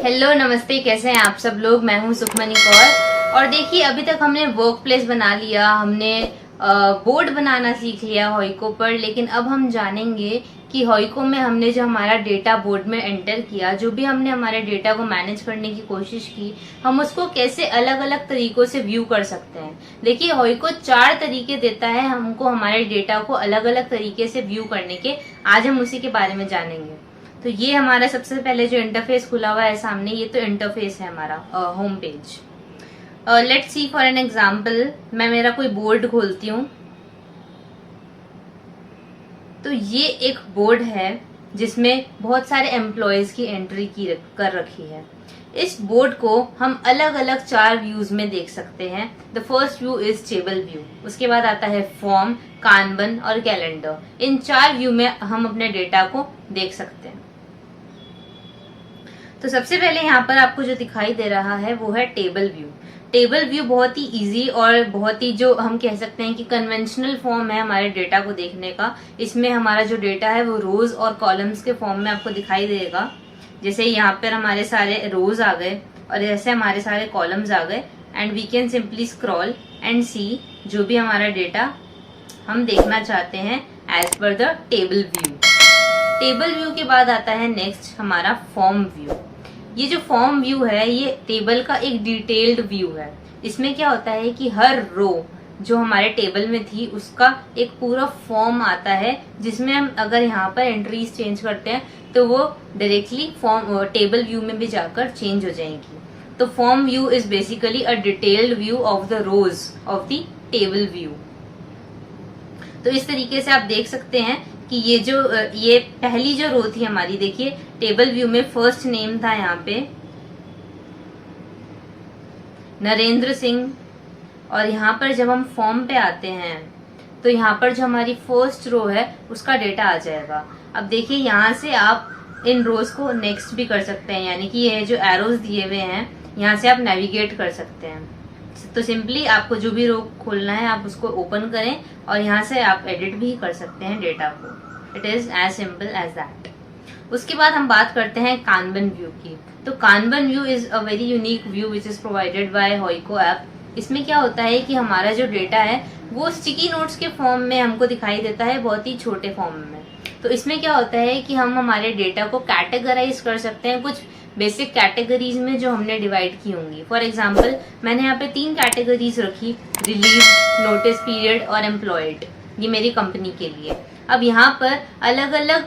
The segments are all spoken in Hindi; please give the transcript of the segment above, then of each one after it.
हेलो नमस्ते, कैसे हैं आप सब लोग। मैं हूं सुखमनी कौर। और देखिए, अभी तक हमने वर्क प्लेस बना लिया, हमने बोर्ड बनाना सीख लिया होइको पर। लेकिन अब हम जानेंगे कि होइको में हमने जो हमारा डेटा बोर्ड में एंटर किया, जो भी हमने हमारे डेटा को मैनेज करने की कोशिश की, हम उसको कैसे अलग अलग तरीकों से व्यू कर सकते हैं। देखिए, होइको 4 तरीके देता है हमको हमारे डेटा को अलग अलग तरीके से व्यू करने के। आज हम उसी के बारे में जानेंगे। तो ये हमारा सबसे पहले जो इंटरफेस खुला हुआ है सामने, ये तो इंटरफेस है हमारा home page. Let's see for an example, मैं मेरा कोई बोर्ड खोलती हूँ। तो ये एक बोर्ड है जिसमें बहुत सारे एम्प्लॉयज की एंट्री कर रखी है। इस बोर्ड को हम अलग अलग 4 व्यूज में देख सकते हैं। The first view is table view, उसके बाद आता है फॉर्म, कानबन और कैलेंडर। इन 4 व्यू में हम अपने डेटा को देख सकते हैं। तो सबसे पहले यहाँ पर आपको जो दिखाई दे रहा है वो है टेबल व्यू। टेबल व्यू बहुत ही इजी और बहुत ही, जो हम कह सकते हैं कि कन्वेंशनल फॉर्म है हमारे डेटा को देखने का। इसमें हमारा जो डेटा है वो रोज और कॉलम्स के फॉर्म में आपको दिखाई देगा। जैसे यहाँ पर हमारे सारे रोज आ गए और जैसे हमारे सारे कॉलम्स आ गए, and we can simply scroll and see जो भी हमारा डेटा हम देखना चाहते हैं as per the table view. Table view के बाद आता है नेक्स्ट हमारा फॉर्म व्यू। ये जो फॉर्म व्यू है, ये टेबल का एक डिटेल्ड व्यू है। इसमें क्या होता है कि हर रो जो हमारे टेबल में थी उसका एक पूरा फॉर्म आता है, जिसमें हम अगर यहाँ पर एंट्रीज चेंज करते हैं तो वो डायरेक्टली फॉर्म टेबल व्यू में भी जाकर चेंज हो जाएंगी। तो form view is basically a detailed view of the rose of the table view. तो इस तरीके से आप देख सकते हैं कि ये पहली जो रो थी हमारी, देखिए टेबल व्यू में फर्स्ट नेम था यहाँ पे नरेंद्र सिंह। और यहाँ पर जब हम फॉर्म पे आते हैं तो यहाँ पर जो हमारी फर्स्ट रो है उसका डेटा आ जाएगा। अब देखिए, यहाँ से आप इन रोज को नेक्स्ट भी कर सकते हैं, यानी कि ये जो एरोज दिए हुए हैं यहाँ से आप नेविगेट कर सकते हैं। तो सिंपली आपको जो भी रो खोलना है आप उसको ओपन करें और यहाँ से आप एडिट भी कर सकते हैं डेटा को। It is as simple as that. उसके बाद हम बात करते हैं कानबन व्यू की। तो kanban view is a very unique view which is provided by होइको ऐप। इसमें क्या होता है कि हमारा जो डेटा है वो स्टिकी नोट्स के फॉर्म में हमको दिखाई देता है, बहुत ही छोटे फॉर्म में। तो इसमें क्या होता है कि हम हमारे डेटा को कैटेगराइज कर सकते हैं कुछ बेसिक कैटेगरीज में जो हमने डिवाइड की होंगी। फॉर एग्जाम्पल, मैंने यहाँ पे 3 कैटेगरीज रखी, रिलीव्ड, नोटिस पीरियड और एम्प्लॉयड। ये मेरी कंपनी के लिए। अब यहाँ पर अलग अलग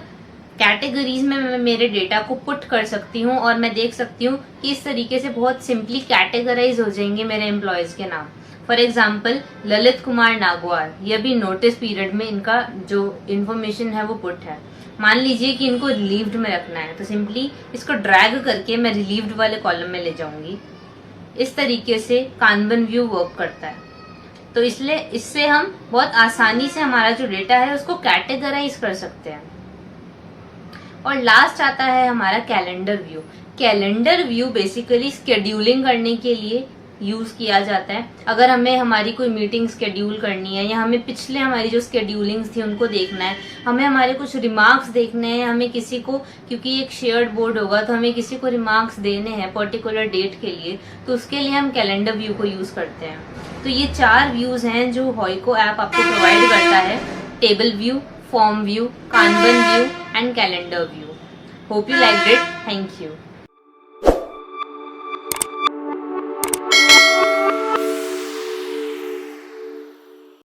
कैटेगरीज में मैं मेरे डेटा को पुट कर सकती हूँ और मैं देख सकती हूँ कि इस तरीके से बहुत सिंपली कैटेगराइज हो जाएंगे मेरे एम्प्लॉयज के नाम। फॉर एग्जाम्पल, ललित कुमार नागवार, ये भी नोटिस पीरियड में इनका जो इन्फॉर्मेशन है वो पुट है। मान लीजिए कि इनको रिलीव्ड में रखना है, तो सिंपली इसको ड्रैग करके मैं रिलीव्ड वाले कॉलम में ले जाऊंगी। इस तरीके से कानबन व्यू वर्क करता है। तो इसलिए इससे हम बहुत आसानी से हमारा जो डेटा है उसको कैटेगराइज कर सकते हैं। और लास्ट आता है हमारा calendar view. Calendar view basically scheduling करने के लिए यूज किया जाता है। अगर हमें हमारी कोई मीटिंग स्केड्यूल करनी है या हमें पिछले हमारी जो स्केड्यूलिंग्स थी उनको देखना है, हमें हमारे कुछ रिमार्क्स देखने हैं, हमें किसी को, क्योंकि एक शेयर्ड बोर्ड होगा तो हमें किसी को रिमार्क्स देने हैं पर्टिकुलर डेट के लिए, तो उसके लिए हम कैलेंडर व्यू को यूज करते हैं। तो ये 4 व्यूज हैं जो होइको ऐप आपको प्रोवाइड करता है। Table view, form view, kanban view and calendar view. Hope you liked it. Thank you.